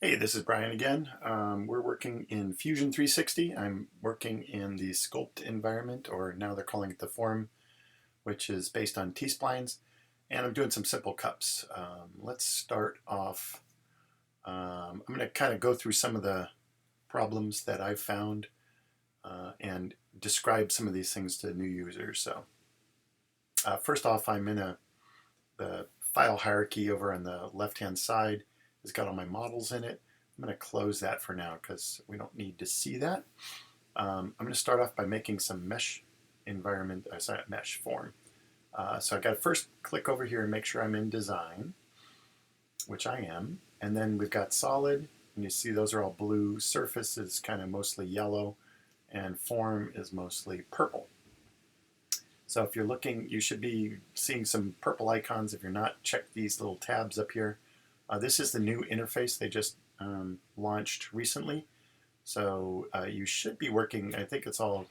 Hey, this is Brian again. We're working in Fusion360. I'm working in the sculpt environment, or now they're calling it the form, which is based on T-splines, and I'm doing some simple cups. Let's start off. I'm going to kind of go through some of the problems that I've found and describe some of these things to new users. So first off, I'm in the file hierarchy over on the left-hand side. It's got all my models in it. I'm going to close that for now because we don't need to see that. I'm going to start off by making some mesh environment, sorry, mesh form. So I got to first click over here and make sure I'm in design, which I am. And then we've got solid, and you see those are all blue. Surface is kind of mostly yellow, and form is mostly purple. So if you're looking, you should be seeing some purple icons. If you're not, check these little tabs up here. This is the new interface they just launched recently. So you should be working, I think it's all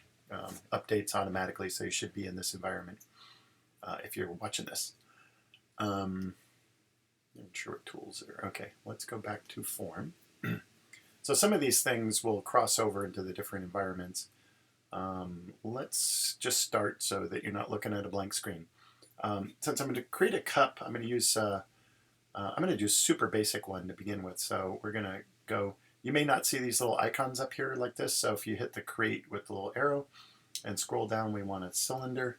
updates automatically, so you should be in this environment if you're watching this. I'm not sure what tools are. Okay, let's go back to form. So some of these things will cross over into the different environments. Let's just start so that you're not looking at a blank screen. Since I'm going to create a cup, I'm going to do a super basic one to begin with. So we're going to go, you may not see these little icons up here like this. So if you hit the create with the little arrow and scroll down, we want a cylinder.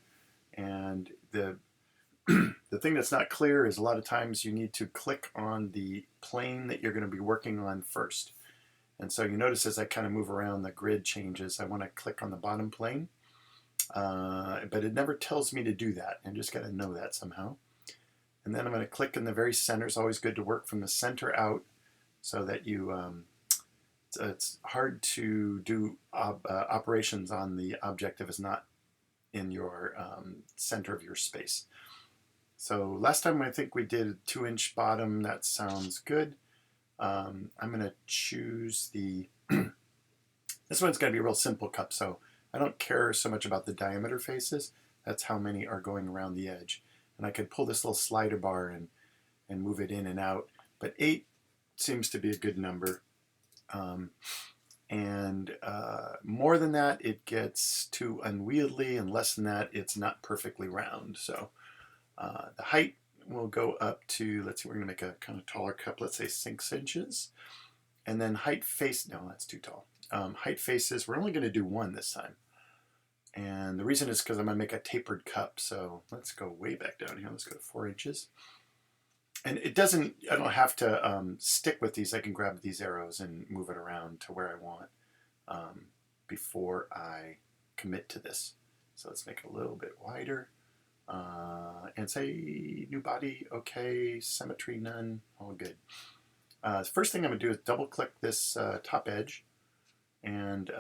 And the thing that's not clear is a lot of times you need to click on the plane that you're going to be working on first. And so you notice as I kind of move around, the grid changes. I want to click on the bottom plane, but it never tells me to do that. I just got to know that somehow. And then I'm going to click in the very center. It's always good to work from the center out so that you, it's hard to do operations on the object if it's not in your center of your space. So last time I think we did a 2-inch bottom. That sounds good. I'm going to choose the, this one's going to be a real simple cup, so I don't care so much about the diameter faces. That's how many are going around the edge. And I could pull this little slider bar and move it in and out. But 8 seems to be a good number. More than that, it gets too unwieldy, and less than that, it's not perfectly round. So the height will go up to, let's see, we're going to make a kind of taller cup, let's say 6 inches. And then height face, no, that's too tall. Height faces, we're only going to do 1 this time. And the reason is because I'm going to make a tapered cup. So let's go way back down here. Let's go to 4 inches. And it doesn't, I don't have to stick with these. I can grab these arrows and move it around to where I want before I commit to this. So let's make it a little bit wider. And say new body, okay, symmetry, none, all good. The first thing I'm going to do is double click this top edge and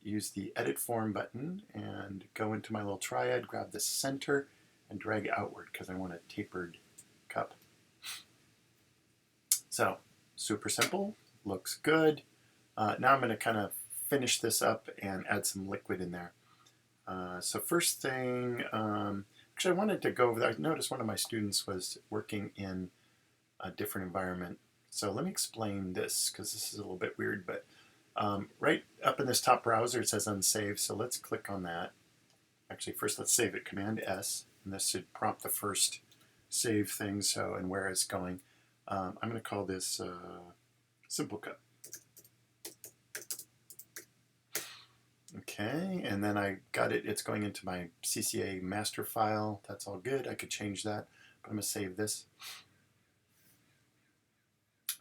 use the edit form button and go into my little triad, grab the center and drag outward because I want a tapered cup. So super simple, looks good. Now I'm going to kind of finish this up and add some liquid in there. So first thing, actually I wanted to go over there. I noticed one of my students was working in a different environment. So let me explain this because this is a little bit weird, but right up in this top browser it says unsave, so let's click on that. Actually first let's save it, Command S, and this should prompt the first save thing, so, and where it's going. I'm going to call this simple cup. Okay, and then I got it, it's going into my CCA master file. That's all good, I could change that, but I'm going to save this.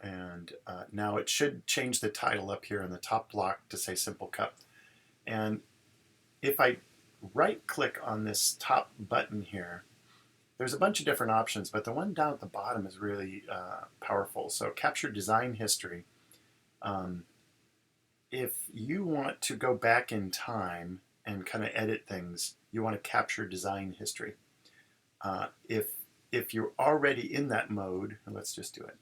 And now it should change the title up here in the top block to say simple cup. And if I right click on this top button here, there's a bunch of different options, but the one down at the bottom is really powerful. So capture design history. If you want to go back in time and kind of edit things, you want to capture design history. If you're already in that mode, let's just do it.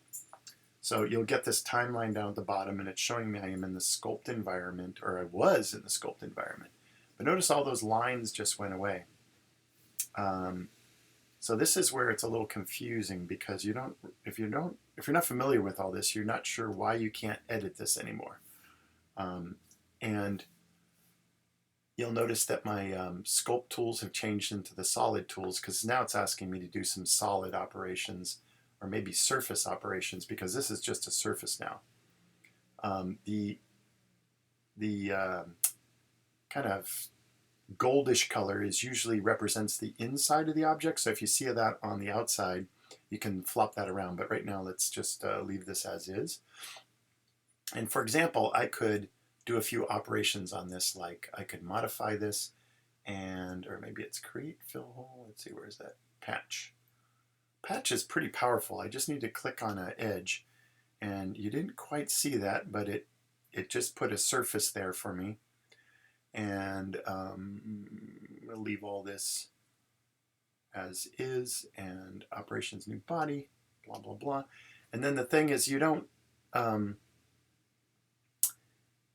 So you'll get this timeline down at the bottom, and it's showing me I am in the sculpt environment, or I was in the sculpt environment. But notice all those lines just went away. So this is where it's a little confusing because if you don't if you're not familiar with all this, you're not sure why you can't edit this anymore. And you'll notice that my sculpt tools have changed into the solid tools, because now it's asking me to do some solid operations, or maybe surface operations, because this is just a surface now. The kind of goldish color usually represents the inside of the object, so if you see that on the outside, you can flop that around, but right now let's just leave this as is. And for example, I could do a few operations on this, like I could modify this, or maybe it's create fill hole. Let's see, where's that? Patch. Patch is pretty powerful. I just need to click on an edge, and you didn't quite see that, but it just put a surface there for me. And we'll leave all this as is, and operations new body, blah blah blah. And then the thing is, you don't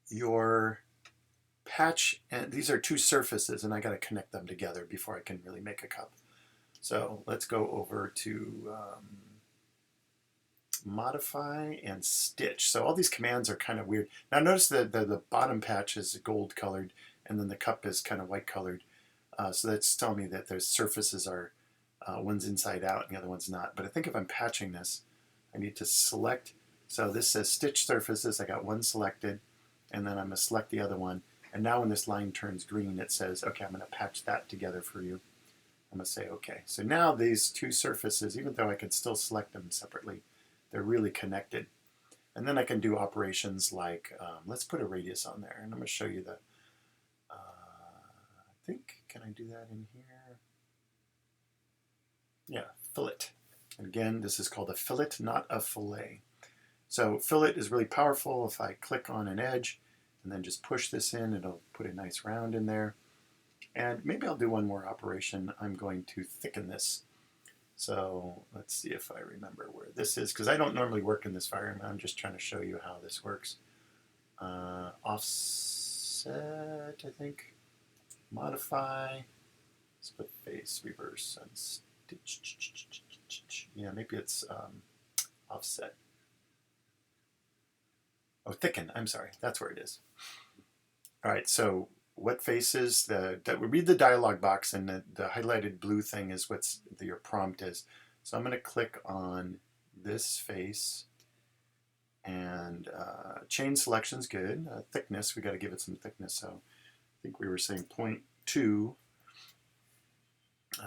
your patch, and these are two surfaces, and I got to connect them together before I can really make a cup. So let's go over to modify and stitch. So all these commands are kind of weird. Now notice that the bottom patch is gold colored, and then the cup is kind of white colored. So that's telling me that those surfaces are one's inside out and the other one's not. But I think if I'm patching this, I need to select. So this says stitch surfaces. I got one selected, and then I'm going to select the other one. And now when this line turns green, it says, okay, I'm going to patch that together for you. I'm going to say okay. So now these two surfaces, even though I can still select them separately, they're really connected. And then I can do operations like, let's put a radius on there. And I'm going to show you the, I think, can I do that in here? Yeah, fillet. And again, this is called a fillet, not a fillet. So fillet is really powerful. If I click on an edge and then just push this in, it'll put a nice round in there. And maybe I'll do one more operation. I'm going to thicken this. So let's see if I remember where this is, because I don't normally work in this environment. I'm just trying to show you how this works. Offset, I think. Modify, split face, reverse, and stitch. Yeah, maybe it's offset. Oh, thicken, I'm sorry, that's where it is. All right, so what faces, that we read the dialog box, and the highlighted blue thing is what your prompt is. So I'm going to click on this face, and chain selection's good. Thickness, we got to give it some thickness, so I think we were saying 0.2.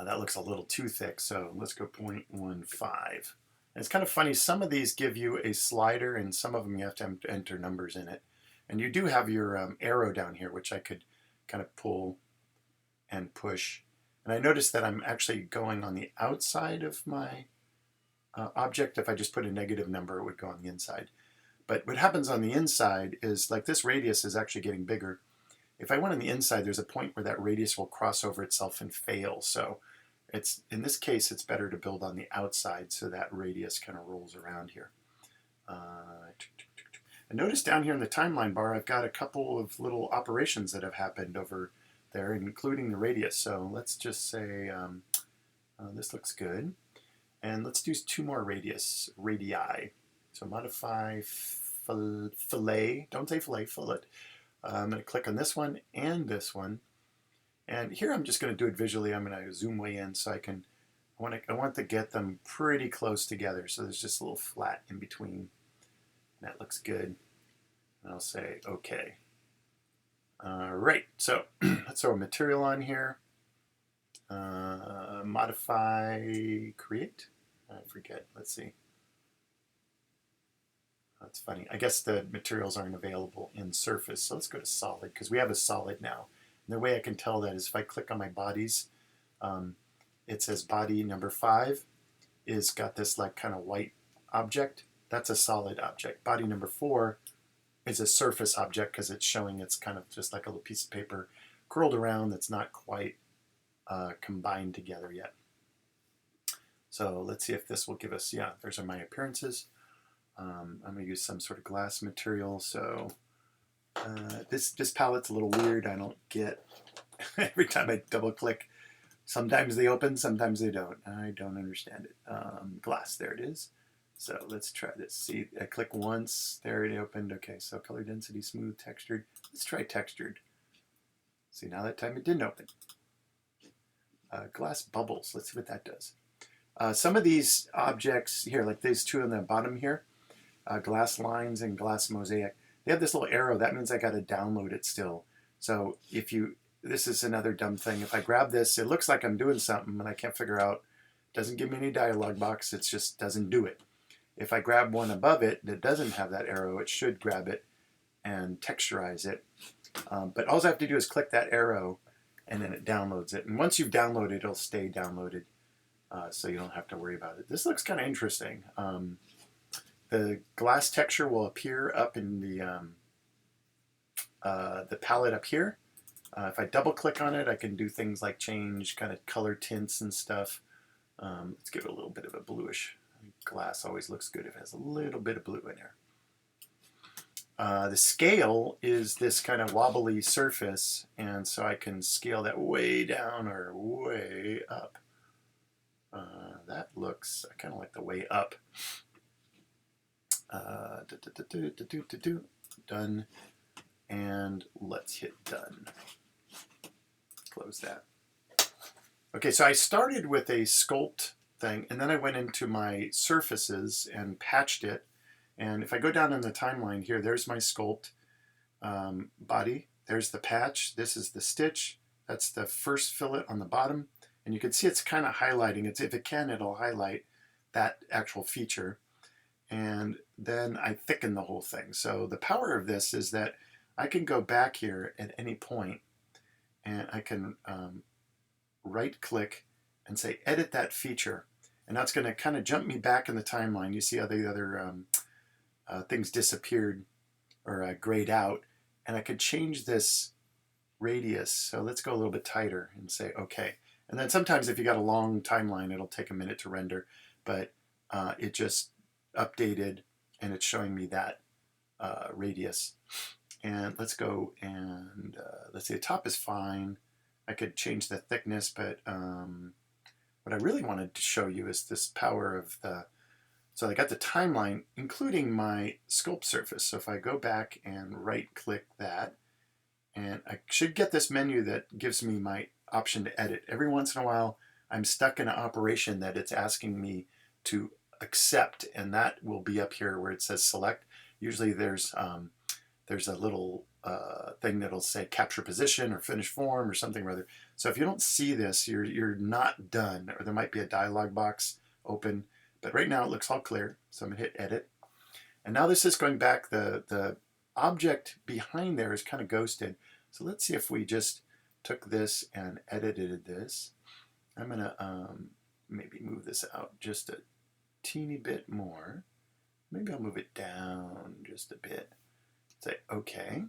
That looks a little too thick, so let's go 0.15. It's kind of funny, some of these give you a slider, and some of them you have to enter numbers in it. And you do have your arrow down here, which I could kind of pull and push. And I noticed that I'm actually going on the outside of my object. If I just put a negative number, it would go on the inside. But what happens on the inside is, like, this radius is actually getting bigger. If I went on the inside, there's a point where that radius will cross over itself and fail. So it's, in this case, it's better to build on the outside so that radius kind of rolls around here. And notice down here in the timeline bar, I've got a couple of little operations that have happened over there, including the radius. So let's just say this looks good. And let's do two more radii. So modify fillet, don't say fillet, fillet. I'm going to click on this one and this one. And here I'm just going to do it visually. I'm going to zoom way in so I want to get them pretty close together. So there's just a little flat in between. That looks good. And I'll say okay. All right, so let's throw a material on here. Modify, create. I forget. Let's see. That's funny. I guess the materials aren't available in surface. So let's go to solid, because we have a solid now. And the way I can tell that is if I click on my bodies, it says body number 5 is got this like kind of white object. That's a solid object. Body number 4 is a surface object because it's showing it's kind of just like a little piece of paper curled around that's not quite combined together yet. So let's see if this will give us, yeah, those are my appearances. I'm going to use some sort of glass material. So this palette's a little weird. I don't get, every time I double click, sometimes they open, sometimes they don't. I don't understand it. Glass, there it is. So let's try this. See, I click once, there it opened. Okay, so color density, smooth, textured. Let's try textured. See, now that time it didn't open. Glass bubbles, let's see what that does. Some of these objects here, like these two on the bottom here, glass lines and glass mosaic, they have this little arrow. That means I got to download it still. So if you, this is another dumb thing. If I grab this, it looks like I'm doing something and I can't figure out, doesn't give me any dialog box, it just doesn't do it. If I grab one above it that doesn't have that arrow, it should grab it and texturize it. But all I have to do is click that arrow and then it downloads it. And once you've downloaded it, it'll stay downloaded, so you don't have to worry about it. This looks kind of interesting. The glass texture will appear up in the palette up here. If I double click on it, I can do things like change kind of color tints and stuff. Let's give it a little bit of a bluish. Glass always looks good if it has a little bit of blue in there. The scale is this kind of wobbly surface, and so I can scale that way down or way up. That looks, I kind of like the way up. Done, and let's hit done. Close that. Okay, so I started with a sculpt thing, and then I went into my surfaces and patched it. And if I go down in the timeline here, there's my sculpt body. There's the patch. This is the stitch. That's the first fillet on the bottom. And you can see it's kind of highlighting. If it can, it'll highlight that actual feature. And then I thicken the whole thing. So the power of this is that I can go back here at any point and I can right click and say edit that feature. And that's going to kind of jump me back in the timeline. You see how the other things disappeared or grayed out. And I could change this radius. So let's go a little bit tighter and say okay. And then sometimes if you got a long timeline, it'll take a minute to render. But it just updated and it's showing me that radius. And let's go and let's see, the top is fine. I could change the thickness, but what I really wanted to show you is this power of the, so I got the timeline, including my sculpt surface. So if I go back and right click that, and I should get this menu that gives me my option to edit. Every once in a while, I'm stuck in an operation that it's asking me to accept, and that will be up here where it says select. Usually there's a little thing that'll say capture position or finish form or something or other. So if you don't see this, you're not done, or there might be a dialog box open. But right now it looks all clear, so I'm gonna hit edit. And now this is going back, the object behind there is kind of ghosted. So let's see if we just took this and edited this. I'm gonna maybe move this out just a teeny bit more. Maybe I'll move it down just a bit. Say okay.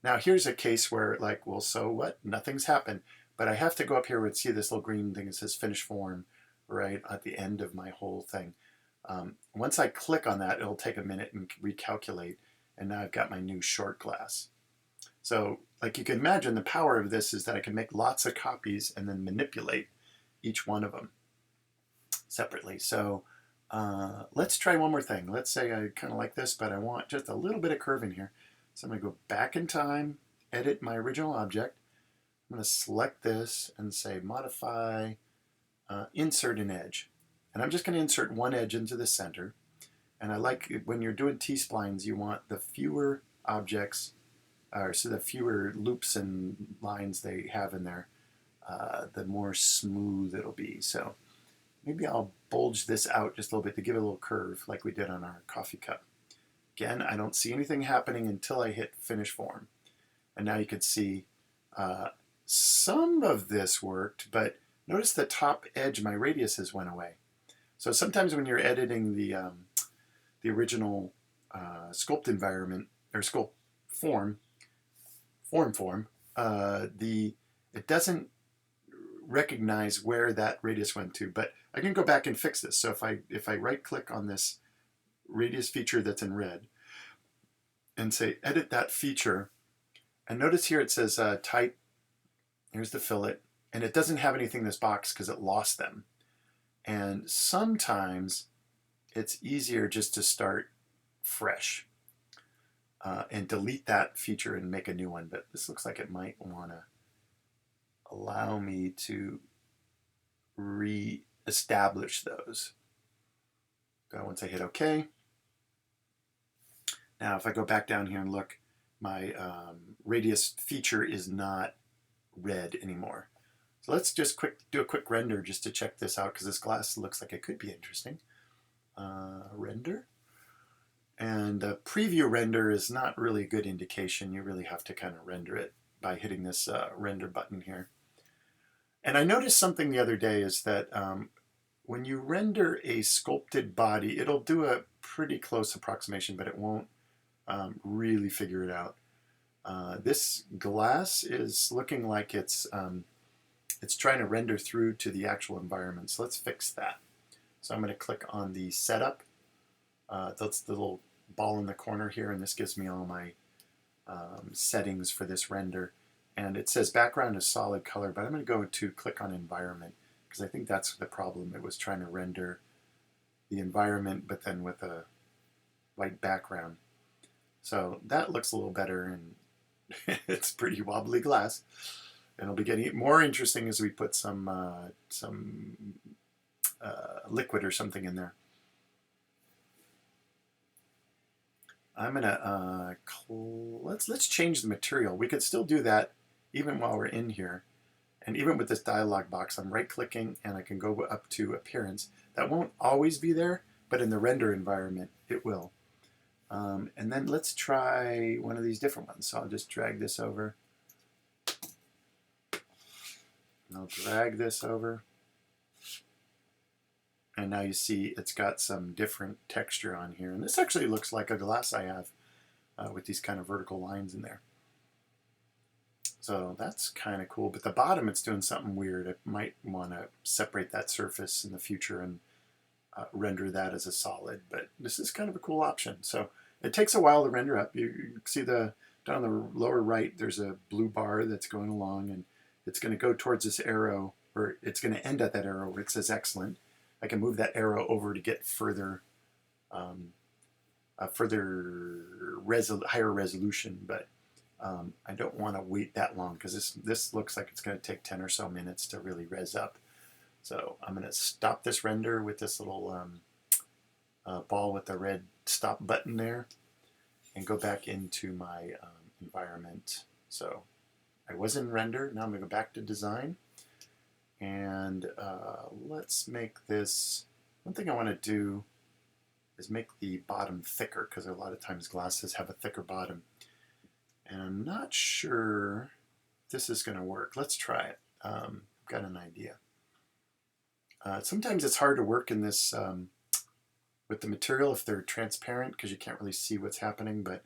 Now here's a case where like, well, so what? Nothing's happened. But I have to go up here and see this little green thing that says finish form right at the end of my whole thing. Once I click on that, it'll take a minute and recalculate. And now I've got my new short glass. So like you can imagine, the power of this is that I can make lots of copies and then manipulate each one of them separately. So let's try one more thing. Let's say I kind of like this, but I want just a little bit of curve in here. So I'm going to go back in time, edit my original object. I'm going to select this and say modify, insert an edge. And I'm just going to insert one edge into the center. And I like when you're doing T-splines, you want the fewer objects, or so the fewer loops and lines they have in there, the more smooth it'll be. So maybe I'll bulge this out just a little bit to give it a little curve like we did on our coffee cup. Again, I don't see anything happening until I hit finish form. And now you can see some of this worked, but notice the top edge, my radiuses went away. So sometimes when you're editing the original sculpt environment, or sculpt form, it doesn't recognize where that radius went to, but I can go back and fix this. So if I right click on this radius feature that's in red and say edit that feature, and notice here it says type, here's the fillet, and it doesn't have anything in this box because it lost them. And sometimes it's easier just to start fresh and delete that feature and make a new one. But this looks like it might want to allow me to re-establish those. Once I hit OK. Now if I go back down here and look, my radius feature is not red anymore. So let's just do a quick render just to check this out, because this glass looks like it could be interesting. Render. And the preview render is not really a good indication. You really have to kind of render it by hitting this render button here. And I noticed something the other day is that when you render a sculpted body, it'll do a pretty close approximation, but it won't really figure it out. This glass is looking like it's trying to render through to the actual environment. So let's fix that. So I'm going to click on the setup. That's the little ball in the corner here, and this gives me all my settings for this render. And it says background is solid color, but I'm going to go to click on environment, because I think that's the problem. It was trying to render the environment, but then with a white background. So that looks a little better, and it's pretty wobbly glass. And it'll be getting more interesting as we put some liquid or something in there. I'm gonna let's change the material. We could still do that even while we're in here, and even with this dialog box, I'm right-clicking and I can go up to appearance. That won't always be there, but in the render environment, it will. And then let's try one of these different ones. So I'll just drag this over. And I'll drag this over. And now you see it's got some different texture on here. And this actually looks like a glass I have with these kind of vertical lines in there. So that's kind of cool. But the bottom, it's doing something weird. I might want to separate that surface in the future and render that as a solid. But this is kind of a cool option. So it takes a while to render up. You see down on the lower right, there's a blue bar that's going along, and it's going to go towards this arrow, or it's going to end at that arrow where it says excellent. I can move that arrow over to get further, higher resolution, but I don't want to wait that long, because this looks like it's going to take 10 or so minutes to really res up. So I'm going to stop this render with this little ball with the red stop button there, and go back into my environment. So I was in render, now I'm going to go back to design. And let's make this, one thing I want to do is make the bottom thicker, because a lot of times glasses have a thicker bottom. And I'm not sure if this is going to work. Let's try it. I've got an idea. Sometimes it's hard to work in this with the material if they're transparent, because you can't really see what's happening, but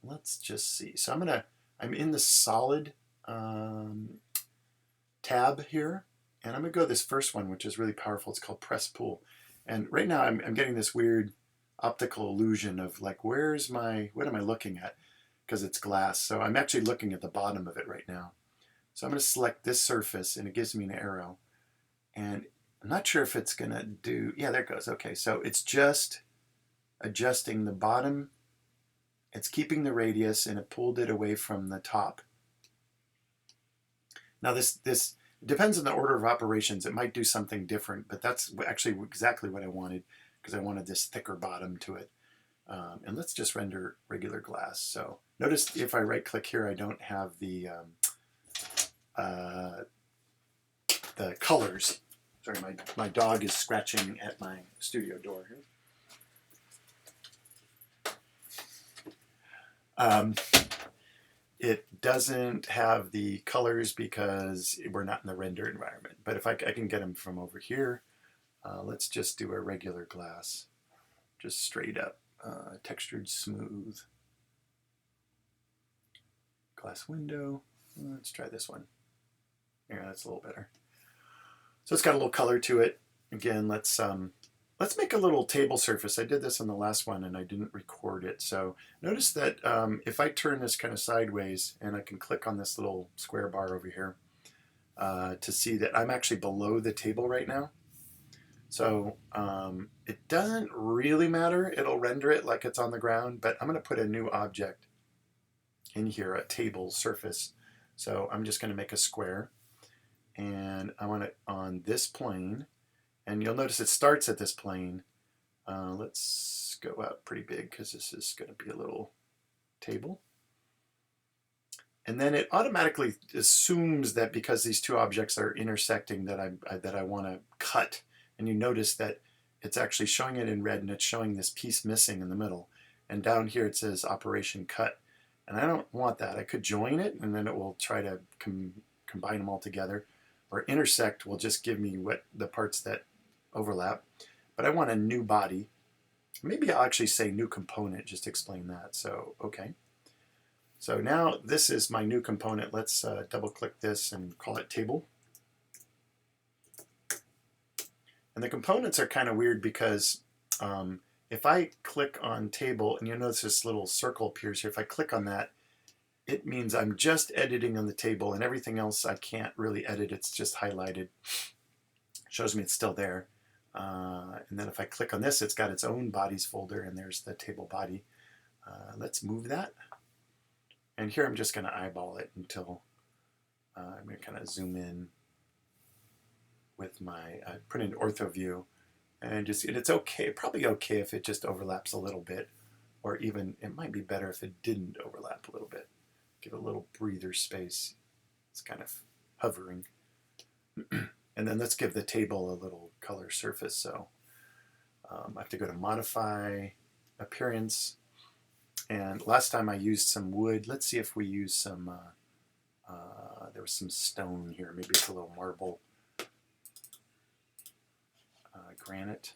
let's just see. So I'm in the solid tab here, and I'm going to go this first one, which is really powerful. It's called Press Pool. And right now I'm getting this weird optical illusion of like, what am I looking at? Because it's glass. So I'm actually looking at the bottom of it right now. So I'm going to select this surface, and it gives me an arrow. And I'm not sure if it's going to do, yeah, there it goes. Okay, so it's just adjusting the bottom. It's keeping the radius, and it pulled it away from the top. Now this depends on the order of operations. It might do something different, but that's actually exactly what I wanted, because I wanted this thicker bottom to it. And let's just render regular glass. So notice if I right click here, I don't have the colors. Sorry, my dog is scratching at my studio door here. It doesn't have the colors because we're not in the render environment. But if I can get them from over here, let's just do a regular glass, just straight up, textured smooth. Glass window. Let's try this one. Yeah, that's a little better. So it's got a little color to it. Again, let's make a little table surface. I did this on the last one and I didn't record it. So notice that if I turn this kind of sideways, and I can click on this little square bar over here to see that I'm actually below the table right now. So it doesn't really matter. It'll render it like it's on the ground, but I'm going to put a new object in here, a table surface. So I'm just going to make a square, and I want it on this plane. And you'll notice it starts at this plane. Let's go out pretty big because this is going to be a little table. And then it automatically assumes that because these two objects are intersecting that I want to cut. And you notice that it's actually showing it in red, and it's showing this piece missing in the middle. And down here it says operation cut. And I don't want that. I could join it, and then it will try to combine them all together. Or intersect will just give me what the parts that overlap. But I want a new body. Maybe I'll actually say new component, just to explain that. So, okay. So now this is my new component. Let's double click this and call it table. And the components are kind of weird because if I click on table, and you'll notice this little circle appears here, if I click on that, it means I'm just editing on the table, and everything else I can't really edit. It's just highlighted. Shows me it's still there. And then if I click on this, it's got its own bodies folder, and there's the table body. Let's move that. And here I'm just going to eyeball it until I'm going to kind of zoom in with my, put in ortho view, and it's okay, probably okay if it just overlaps a little bit, or even it might be better if it didn't overlap a little bit. Give it a little breather space. It's kind of hovering. And then let's give the table a little color surface. So I have to go to modify, appearance. And last time I used some wood. Let's see if we use some, there was some stone here. Maybe it's a little marble, granite.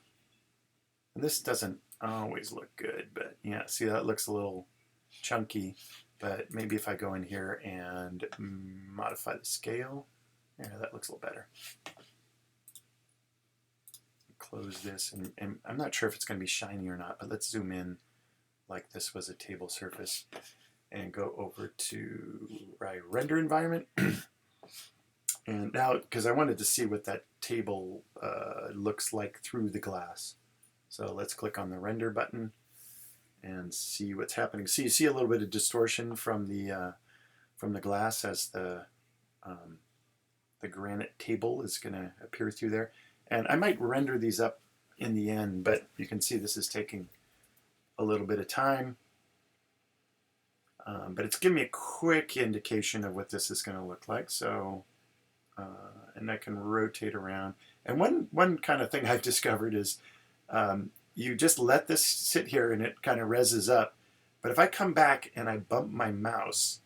And this doesn't always look good, but yeah, see, that looks a little chunky. But maybe if I go in here and modify the scale, yeah, that looks a little better. Close this, and I'm not sure if it's going to be shiny or not, but let's zoom in like this was a table surface and go over to render environment. And now, because I wanted to see what that table looks like through the glass. So let's click on the render button and see what's happening. So you see a little bit of distortion from the glass as the granite table is going to appear through there. And I might render these up in the end, but you can see this is taking a little bit of time. But it's giving me a quick indication of what this is going to look like. So, and I can rotate around. And one kind of thing I've discovered is you just let this sit here and it kind of reses up. But if I come back and I bump my mouse,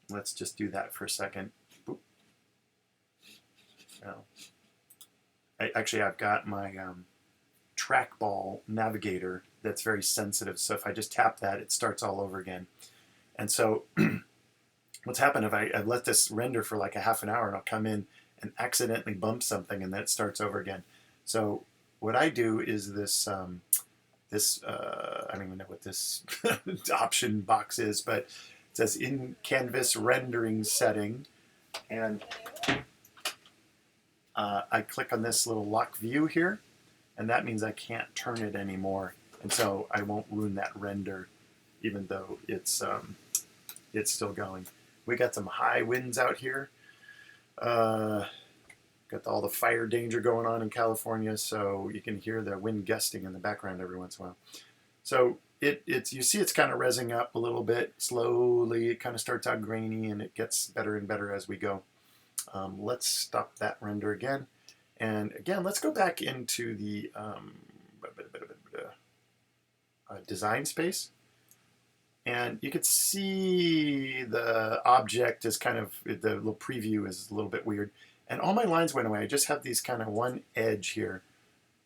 let's just do that for a second. Boop. Well, I've got my trackball navigator that's very sensitive. So if I just tap that, it starts all over again. And so what's happened if I let this render for like a half an hour, and I'll come in and accidentally bump something, and then it starts over again. So what I do is this, I don't even know what this option box is, but it says in canvas rendering setting, and I click on this little lock view here, and that means I can't turn it anymore, and so I won't ruin that render, even though it's still going. We got some high winds out here. Got all the fire danger going on in California, so you can hear the wind gusting in the background every once in a while. So you see it's kind of rezzing up a little bit slowly. It kind of starts out grainy, and it gets better and better as we go. Let's stop that render again. And again, let's go back into the design space. And you could see the object is kind of, the little preview is a little bit weird. And all my lines went away. I just have these kind of one edge here.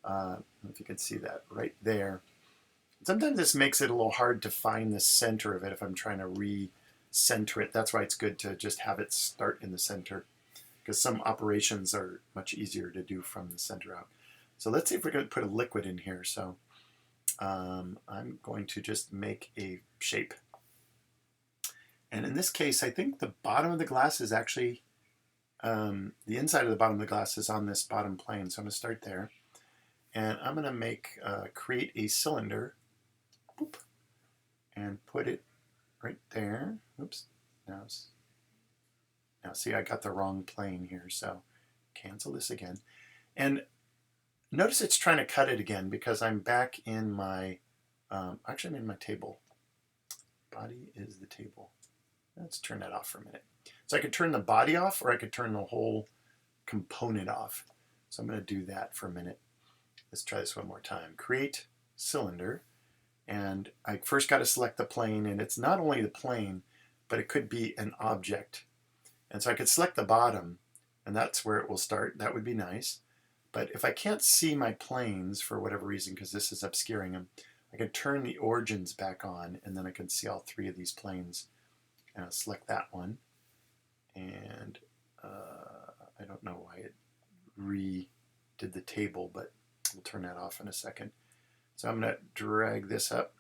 I don't know if you can see that right there. Sometimes this makes it a little hard to find the center of it if I'm trying to re-center it. That's why it's good to just have it start in the center, because some operations are much easier to do from the center out. So let's see if we're going to put a liquid in here. So I'm going to just make a shape. And in this case, I think the bottom of the glass is actually, the inside of the bottom of the glass is on this bottom plane. So I'm going to start there. And I'm going to make create a cylinder. Boop, and put it right there. Oops. Now see, I got the wrong plane here, so cancel this again. And notice it's trying to cut it again because I'm back in my, actually I'm in my table. Body is the table. Let's turn that off for a minute. So I could turn the body off, or I could turn the whole component off. So I'm going to do that for a minute. Let's try this one more time. Create cylinder. And I first got to select the plane, and it's not only the plane, but it could be an object. And so I could select the bottom, and that's where it will start. That would be nice. But if I can't see my planes for whatever reason, because this is obscuring them, I can turn the origins back on, and then I can see all three of these planes. And I'll select that one. And I don't know why it redid the table, but we'll turn that off in a second. So I'm going to drag this up.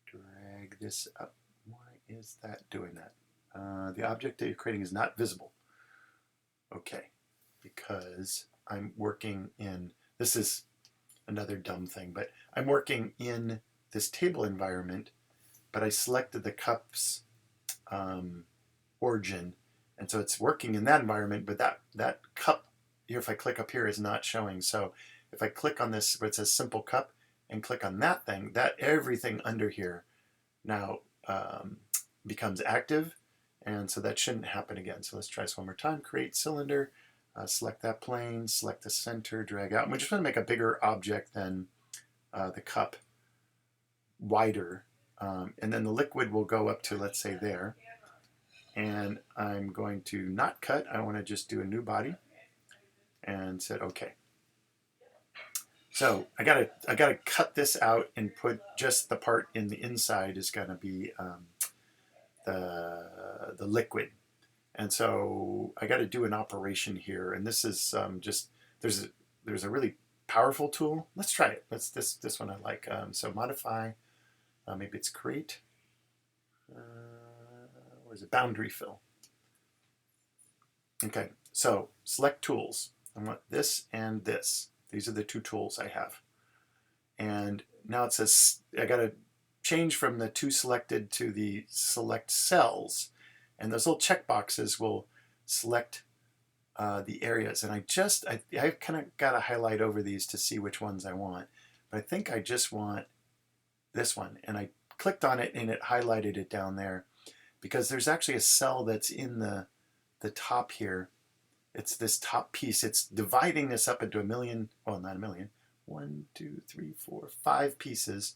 Drag this up. Why is that doing that? The object that you're creating is not visible. Okay, because I'm working in, this is another dumb thing, but I'm working in this table environment, but I selected the cup's origin, and so it's working in that environment, but that cup here, if I click up here, is not showing. So if I click on this where it says simple cup and click on that thing, that everything under here now becomes active, and so that shouldn't happen again. So let's try this one more time. Create cylinder, select that plane, select the center, drag out. And we just want to make a bigger object than the cup, wider, and then the liquid will go up to, let's say, there. And I'm going to not cut. I want to just do a new body, and said okay. So I gotta cut this out and put just the part in the inside is gonna be the liquid, and so I got to do an operation here. And this is just there's a really powerful tool. Let's try it. This one I like. So modify. Maybe it's create. Where's it? Boundary fill. Okay. So select tools. I want this and this. These are the two tools I have. And now it says I got to change from the two selected to the select cells. And those little check boxes will select the areas. And I kind of got to highlight over these to see which ones I want. But I think I just want this one. And I clicked on it and it highlighted it down there because there's actually a cell that's in the top here. It's this top piece. It's dividing this up into a million, well, not a million, 1, 2, 3, 4, 5 pieces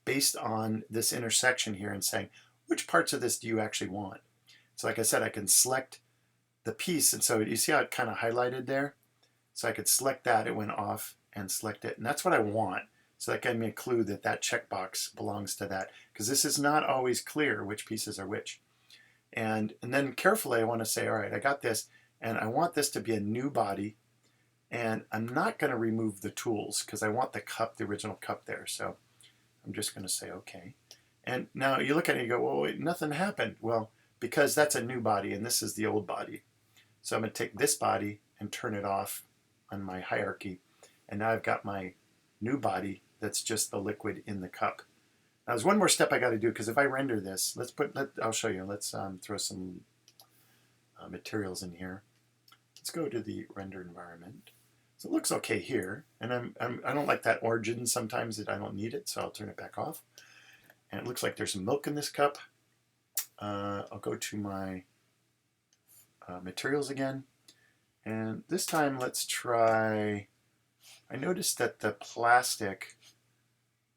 based on this intersection here and saying, which parts of this do you actually want? So like I said, I can select the piece. And so you see how it kind of highlighted there? So I could select that, it went off, and select it. And that's what I want. So that gave me a clue that that checkbox belongs to that, because this is not always clear which pieces are which. And then carefully I want to say, all right, I got this. And I want this to be a new body, and I'm not going to remove the tools because I want the cup, the original cup there. So I'm just going to say okay. And now you look at it and you go, well, wait, nothing happened. Well, because that's a new body and this is the old body. So I'm going to take this body and turn it off on my hierarchy. And now I've got my new body that's just the liquid in the cup. Now there's one more step I got to do, because if I render this, I'll show you. Let's throw some materials in here. Let's go to the render environment. So it looks okay here, and I don't like that origin. Sometimes I don't need it, so I'll turn it back off. And it looks like there's some milk in this cup. I'll go to my materials again, and this time let's try. I noticed that the plastic,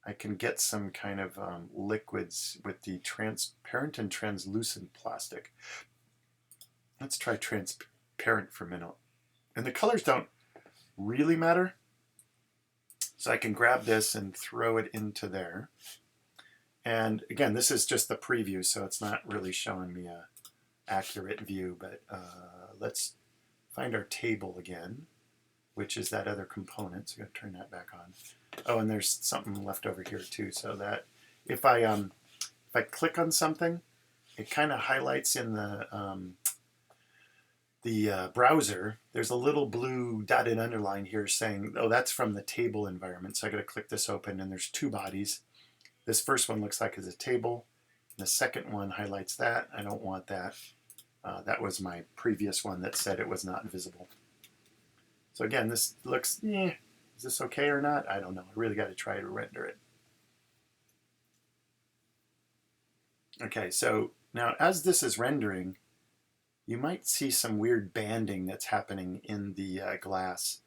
I can get some kind of liquids with the transparent and translucent plastic. Let's try transparent for a minute. And the colors don't really matter. So I can grab this and throw it into there. And again, this is just the preview, so it's not really showing me a accurate view, but let's find our table again, which is that other component. So I'm going to turn that back on. Oh, and there's something left over here too, so that if I click on something, it kind of highlights in the the browser, there's a little blue dotted underline here saying, oh, that's from the table environment. So I got to click this open, and there's two bodies. This first one looks like it's a table. And the second one highlights that. I don't want that. That was my previous one that said it was not visible. So again, this looks, is this okay or not? I don't know. I really got to try to render it. Okay, so now as this is rendering, you might see some weird banding that's happening in the glass.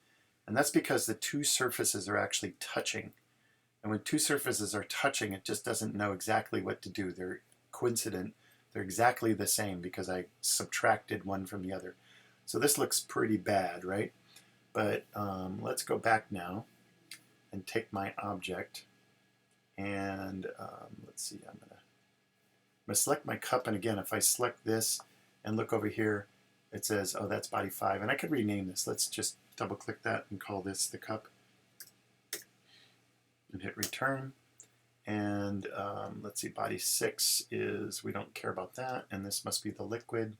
And that's because the two surfaces are actually touching. And when two surfaces are touching, it just doesn't know exactly what to do. They're coincident. They're exactly the same because I subtracted one from the other. So this looks pretty bad, right? But let's go back now and take my object. And let's see, I'm going to select my cup. And again, if I select this and look over here, it says, oh, that's body 5. And I could rename this. Let's just double click that and call this the cup. And hit return. And let's see, body 6 is, we don't care about that. And this must be the liquid.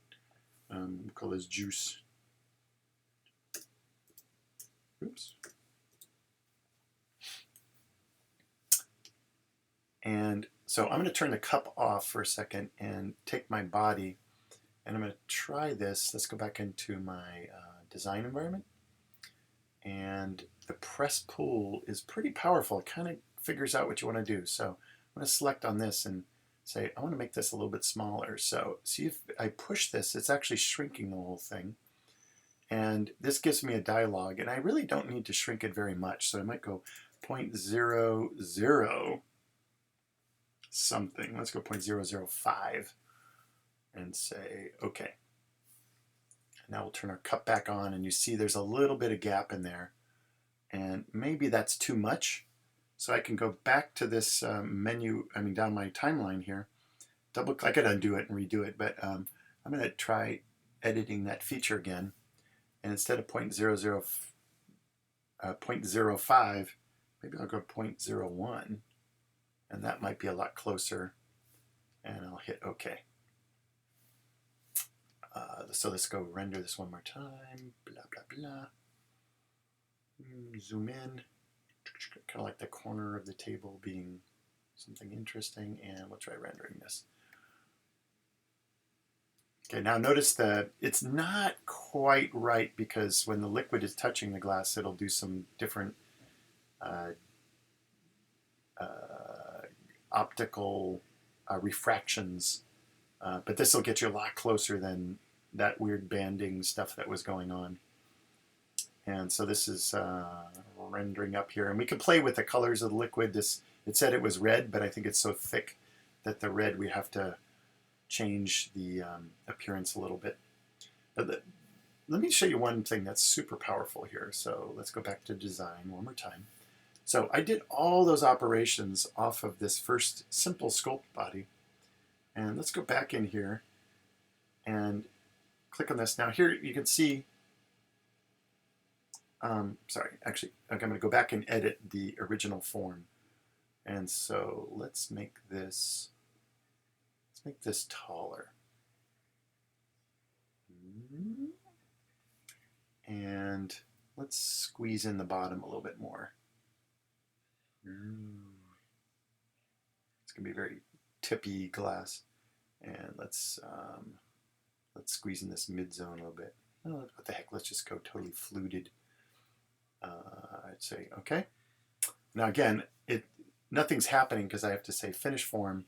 We'll call this juice. Oops. And so I'm going to turn the cup off for a second and take my body. And I'm going to try this. Let's go back into my design environment. And the press pull is pretty powerful. It kind of figures out what you want to do. So I'm going to select on this and say, I want to make this a little bit smaller. So see if I push this, it's actually shrinking the whole thing. And this gives me a dialog, and I really don't need to shrink it very much. So I might go 0.00 something. Let's go 0.005 and say, okay. Now we'll turn our cup back on, and you see there's a little bit of gap in there. And maybe that's too much. So I can go back to this menu, down my timeline here. I could undo it and redo it, but I'm going to try editing that feature again. And instead of 0.05, maybe I'll go 0.01. And that might be a lot closer. And I'll hit OK. So let's go render this one more time. Blah, blah, blah. Zoom in. Kind of like the corner of the table being something interesting. And we'll try rendering this. Okay, now notice that it's not quite right because when the liquid is touching the glass, it'll do some different optical refractions. But this will get you a lot closer than that weird banding stuff that was going on. And so this is rendering up here. And we can play with the colors of the liquid. It said it was red, but I think it's so thick that the red we have to change the appearance a little bit. But let me show you one thing that's super powerful here. So let's go back to design one more time. So I did all those operations off of this first simple sculpt body. And let's go back in here and click on this. Now here you can see, sorry, actually, I'm going to go back and edit the original form. And so let's make this taller. And let's squeeze in the bottom a little bit more. It's going to be very tippy glass. And let's squeeze in this mid zone a little bit. Oh, what the heck, let's just go totally fluted. I'd say, okay. Now again, nothing's happening because I have to say finish form.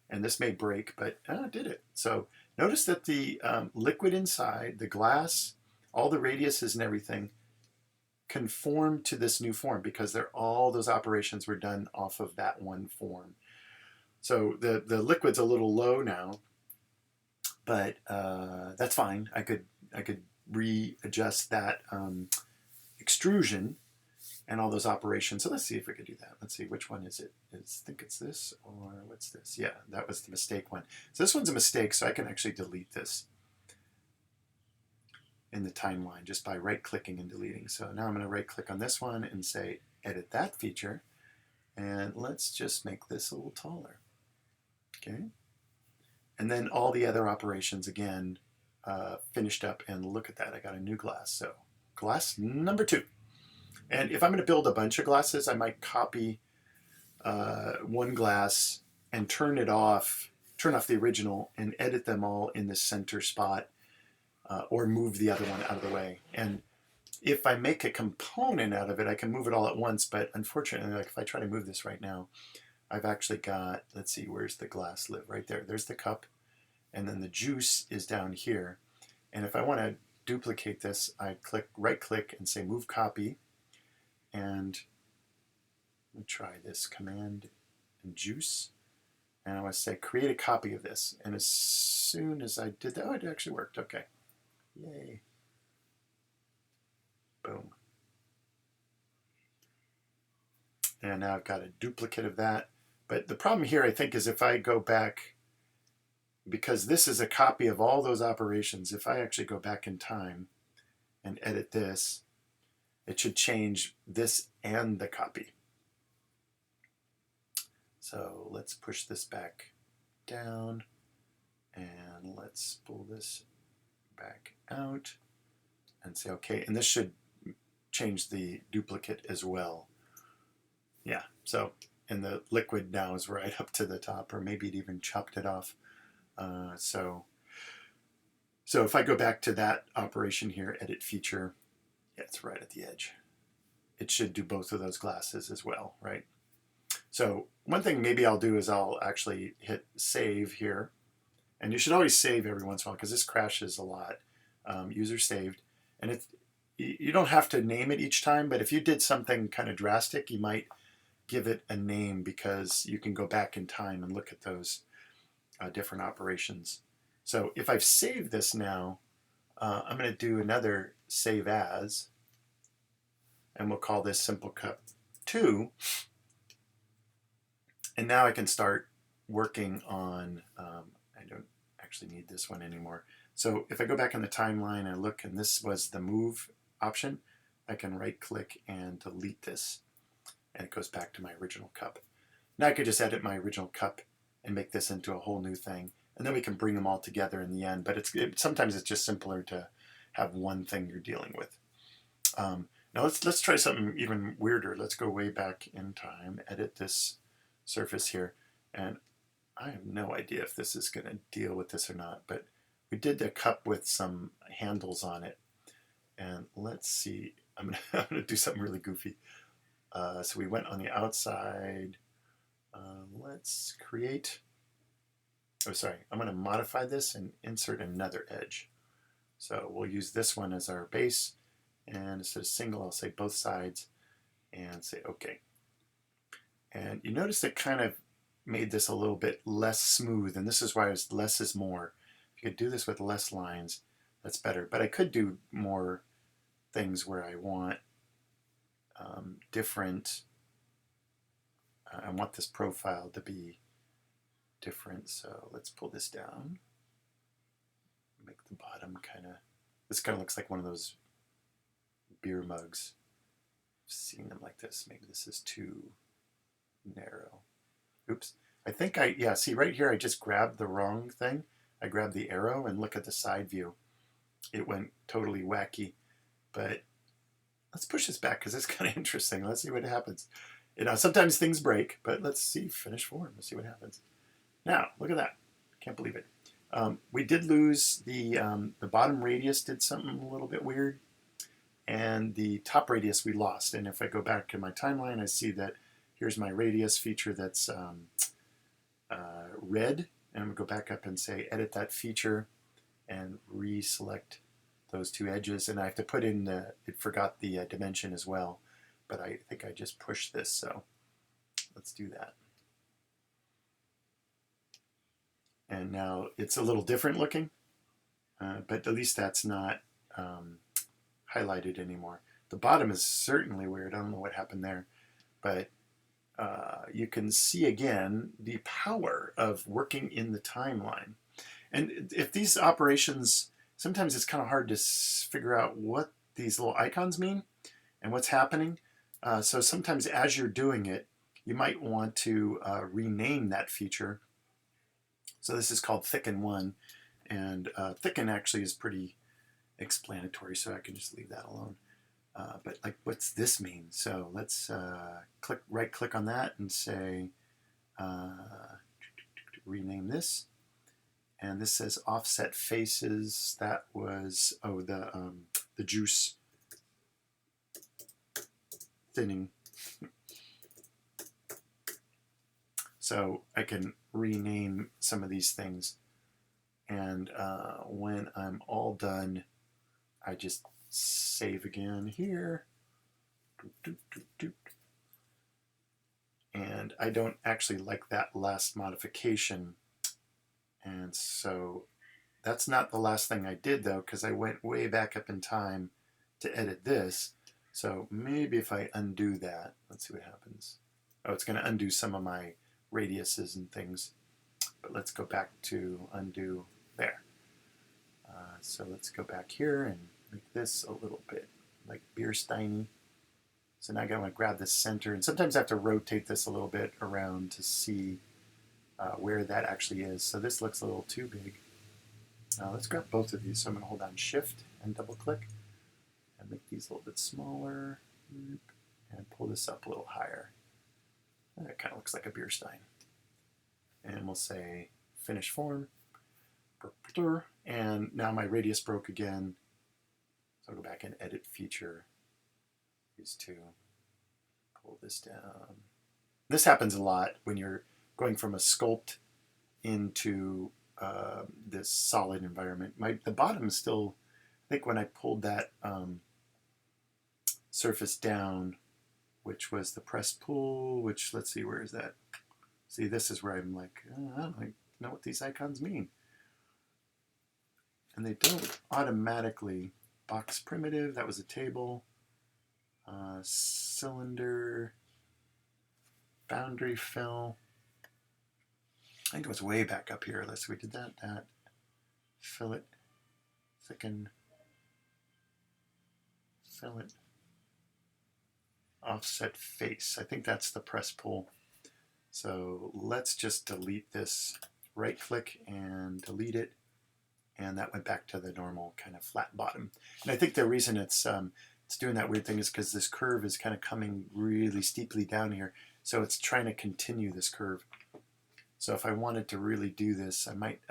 And this may break, but it did it. So notice that the liquid inside, the glass, all the radiuses and everything conform to this new form because all those operations were done off of that one form. So the liquid's a little low now, but that's fine. I could readjust that extrusion and all those operations. So let's see if we could do that. Let's see, which one is it? I think it's this, or what's this? Yeah, that was the mistake one. So this one's a mistake, so I can actually delete this in the timeline just by right-clicking and deleting. So now I'm going to right-click on this one and say edit that feature. And let's just make this a little taller. Okay. And then all the other operations, again, finished up, and look at that, I got a new glass. So glass number 2. And if I'm going to build a bunch of glasses, I might copy one glass and turn off the original and edit them all in the center spot, or move the other one out of the way. And if I make a component out of it, I can move it all at once, but unfortunately, like if I try to move this right now, I've actually got, let's see, where's the glass live? Right there. There's the cup, and then the juice is down here. And if I want to duplicate this, I right click and say move copy, and let me try this, command and juice, and I want to say create a copy of this. And as soon as I did that, oh, it actually worked. Okay, yay. Boom. And now I've got a duplicate of that. But the problem here, I think, is if I go back, because this is a copy of all those operations, if I actually go back in time and edit this, it should change this and the copy. So let's push this back down, and let's pull this back out and say okay, and this should change the duplicate as well. Yeah, so, and the liquid now is right up to the top, or maybe it even chopped it off. So if I go back to that operation here, edit feature, yeah, it's right at the edge. It should do both of those glasses as well, right? So one thing maybe I'll do is I'll actually hit save here. And you should always save every once in a while because this crashes a lot. User saved. And you don't have to name it each time, but if you did something kind of drastic, you might give it a name because you can go back in time and look at those different operations. So if I've saved this now, I'm going to do another save as, and we'll call this Simple Cup 2. And now I can start working on, I don't actually need this one anymore. So if I go back in the timeline and look, and this was the move option, I can right click and delete this, and it goes back to my original cup. Now I could just edit my original cup and make this into a whole new thing, and then we can bring them all together in the end. But sometimes it's just simpler to have one thing you're dealing with. Now let's try something even weirder. Let's go way back in time, edit this surface here, and I have no idea if this is going to deal with this or not, but we did the cup with some handles on it, and let's see, I'm gonna do something really goofy. So we went on the outside. Let's create, I'm going to modify this and insert another edge. So we'll use this one as our base, and instead of single, I'll say both sides and say okay. And you notice it kind of made this a little bit less smooth, and this is why less is more. If you could do this with less lines, that's better. But I could do more things where I want different, I want this profile to be different. So let's pull this down, make the bottom this kind of looks like one of those beer mugs. I've seen them like this. Maybe this is too narrow. Oops. I think see right here I just grabbed the wrong thing. I grabbed the arrow, and look at the side view. It went totally wacky. But let's push this back because it's kind of interesting. Let's see what happens. You know, sometimes things break, but let's see, finish form. Let's see what happens. Now, look at that. Can't believe it. We did lose the bottom radius did something a little bit weird, and the top radius we lost. And if I go back in my timeline, I see that here's my radius feature that's red, and I'm going to go back up and say edit that feature and reselect those two edges, and I have to put in it forgot the dimension as well, but I think I just pushed this, so let's do that. And now it's a little different looking, but at least that's not highlighted anymore. The bottom is certainly weird. I don't know what happened there, but you can see again the power of working in the timeline. And if these operations, sometimes it's kind of hard to figure out what these little icons mean and what's happening. So sometimes as you're doing it, you might want to rename that feature. So this is called Thicken 1, And thicken actually is pretty explanatory, so I can just leave that alone. But like, what's this mean? So let's right click on that and say, rename this. And this says offset faces. That was, oh, the juice thinning. So I can rename some of these things. And when I'm all done, I just save again here. And I don't actually like that last modification. And so that's not the last thing I did, though, because I went way back up in time to edit this. So maybe if I undo that, let's see what happens. Oh, it's going to undo some of my radiuses and things. But let's go back to undo there. So let's go back here and make this a little bit like beer steiny. So now I want to grab the center, and sometimes I have to rotate this a little bit around to see where that actually is. So this looks a little too big. Let's grab both of these. So I'm going to hold down Shift and double click and make these a little bit smaller and pull this up a little higher. And that kind of looks like a beer stein. And we'll say Finish Form. And now my radius broke again. So I'll go back and edit feature these two. Pull this down. This happens a lot when you're going from a sculpt into this solid environment. The bottom is still, I think when I pulled that surface down, which was the press pull, which, let's see, where is that? See, this is where I'm like, I don't know what these icons mean. And they don't automatically. Box primitive, that was a table. Cylinder, boundary fill. I think it was way back up here. Let's see, we did that. Fillet, thicken, fillet, offset face. I think that's the press pull. So let's just delete this. Right click and delete it. And that went back to the normal kind of flat bottom. And I think the reason it's doing that weird thing is because this curve is kind of coming really steeply down here. So it's trying to continue this curve. So if I wanted to really do this, I might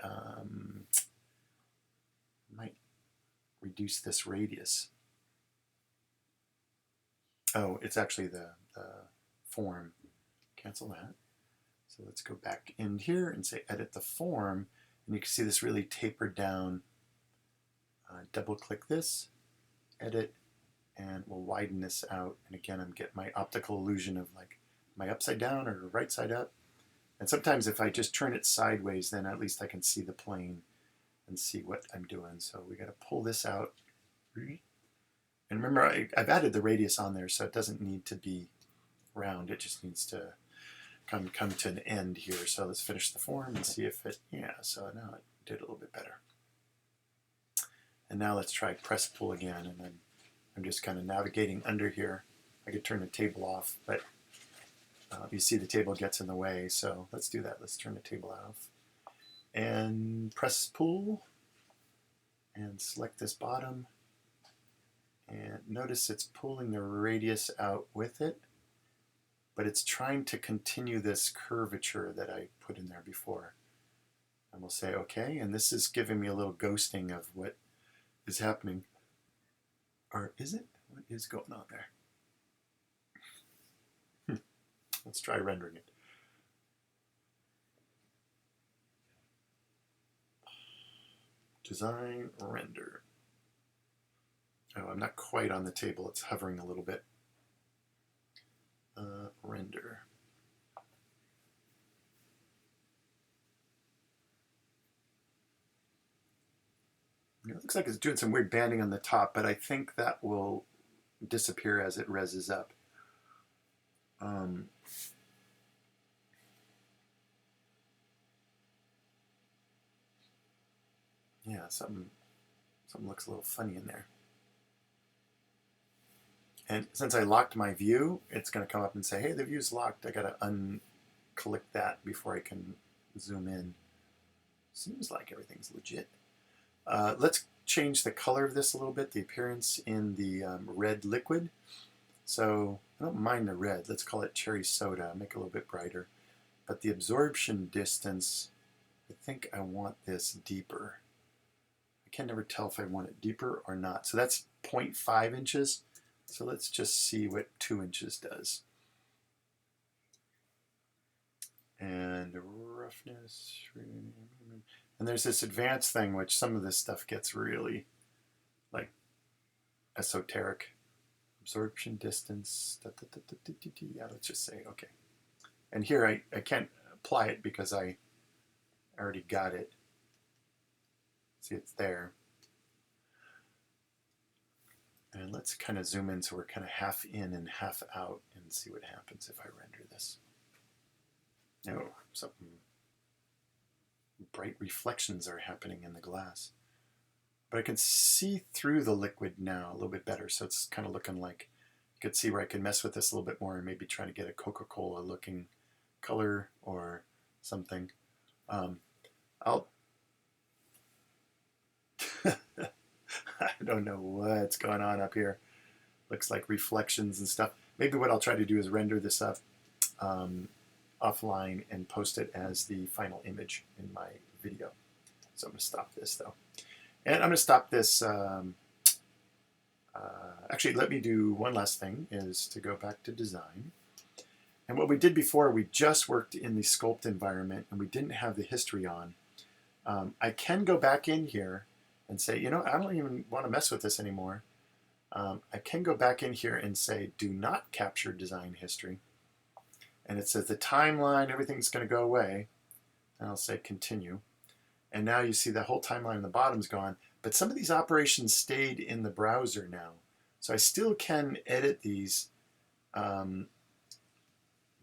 reduce this radius. Oh, it's actually the form. Cancel that. So let's go back in here and say edit the form. And you can see this really tapered down. Double click this, edit, and we'll widen this out. And again, I'm getting my optical illusion of like, am I upside down or right side up? And sometimes if I just turn it sideways, then at least I can see the plane and see what I'm doing. So we got to pull this out. And remember, I've added the radius on there, so it doesn't need to be round. It just needs to come to an end here. So let's finish the form and see if it, yeah, so now it did a little bit better. And now let's try press pull again, and then I'm just kind of navigating under here. I could turn the table off, but you see the table gets in the way, so let's do that. Let's turn the table off. And press pull, and select this bottom. And notice it's pulling the radius out with it, but it's trying to continue this curvature that I put in there before. And we'll say okay, and this is giving me a little ghosting of what is happening. Or is it? What is going on there? Let's try rendering it. Design, render. Oh, I'm not quite on the table. It's hovering a little bit. Render. It looks like it's doing some weird banding on the top, but I think that will disappear as it reses up. Yeah, something looks a little funny in there. And since I locked my view, it's going to come up and say, hey, the view's locked. I got to unclick that before I can zoom in. Seems like everything's legit. Let's change the color of this a little bit, the appearance in the red liquid. So I don't mind the red. Let's call it cherry soda, make it a little bit brighter. But the absorption distance, I think I want this deeper. I can never tell if I want it deeper or not. So that's 0.5 inches. So let's just see what 2 inches does. And roughness. And there's this advanced thing, which some of this stuff gets really like esoteric. Absorption distance. Yeah, let's just say, okay. And here I can't apply it because I already got it. See, it's there. And let's kind of zoom in so we're kind of half in and half out and see what happens if I render this. Oh, something bright reflections are happening in the glass. But I can see through the liquid now a little bit better, so it's kind of looking like you could see where I can mess with this a little bit more and maybe try to get a Coca-Cola looking color or something. I'll I don't know what's going on up here. Looks like reflections and stuff. Maybe what I'll try to do is render this up offline and post it as the final image in my video. So I'm going to stop this though. And I'm going to stop this. Actually, let me do one last thing, is to go back to design. And what we did before, we just worked in the sculpt environment and we didn't have the history on. I can go back in here and say, you know, I don't even want to mess with this anymore. I can go back in here and say, do not capture design history. And it says the timeline, everything's going to go away. And I'll say continue. And now you see the whole timeline in the bottom's gone. But some of these operations stayed in the browser now. So I still can edit these. But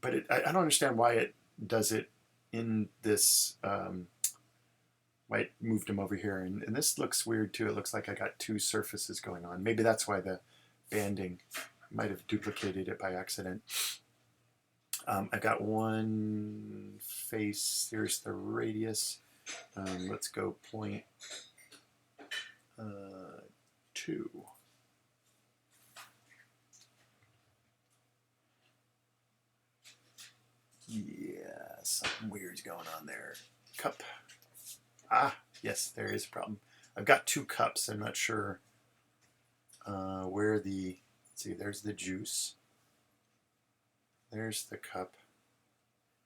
I don't understand why it does it in this, why it moved them over here. And this looks weird too. It looks like I got two surfaces going on. Maybe that's why the banding might have duplicated it by accident. I got one face. Here's the radius. Let's go 0.2. Yeah, something weird's going on there. Cup. Ah, yes, there is a problem. I've got two cups. I'm not sure where the, let's see, there's the juice. There's the cup.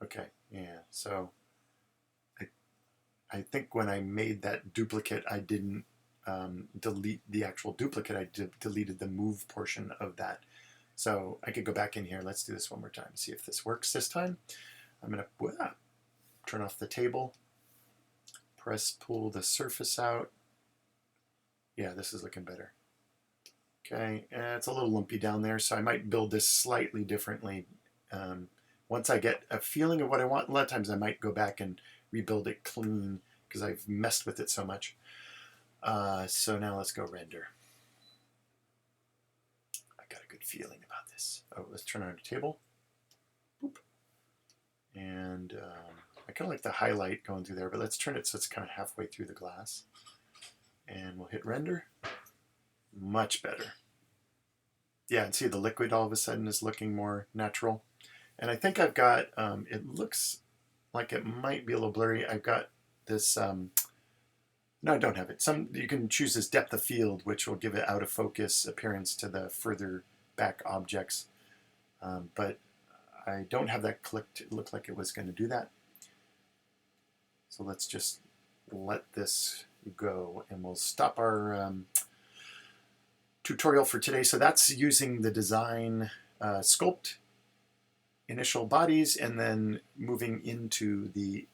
Okay, yeah, so I think when I made that duplicate, I didn't delete the actual duplicate. I deleted the move portion of that. So I could go back in here. Let's do this one more time, see if this works this time. I'm going to turn off the table, pull the surface out. Yeah, this is looking better. Okay, it's a little lumpy down there, so I might build this slightly differently. Once I get a feeling of what I want, a lot of times I might go back and rebuild it clean because I've messed with it so much. So now let's go render. I got a good feeling about this. Oh, let's turn on our table. Boop. And I kind of like the highlight going through there, but let's turn it so it's kind of halfway through the glass. And we'll hit render. Much better. Yeah, and see the liquid all of a sudden is looking more natural. And I think I've got, it looks like it might be a little blurry. I've got this, no, I don't have it. You can choose this depth of field, which will give it out of focus appearance to the further back objects. But I don't have that clicked. It looked like it was going to do that. So let's just let this go and we'll stop our tutorial for today. So that's using the design sculpt initial bodies and then moving into the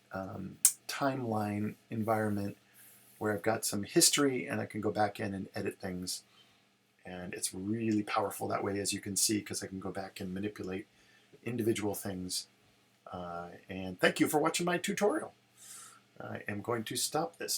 timeline environment where I've got some history and I can go back in and edit things. And it's really powerful that way, as you can see, because I can go back and manipulate individual things. And thank you for watching my tutorial. I am going to stop this now.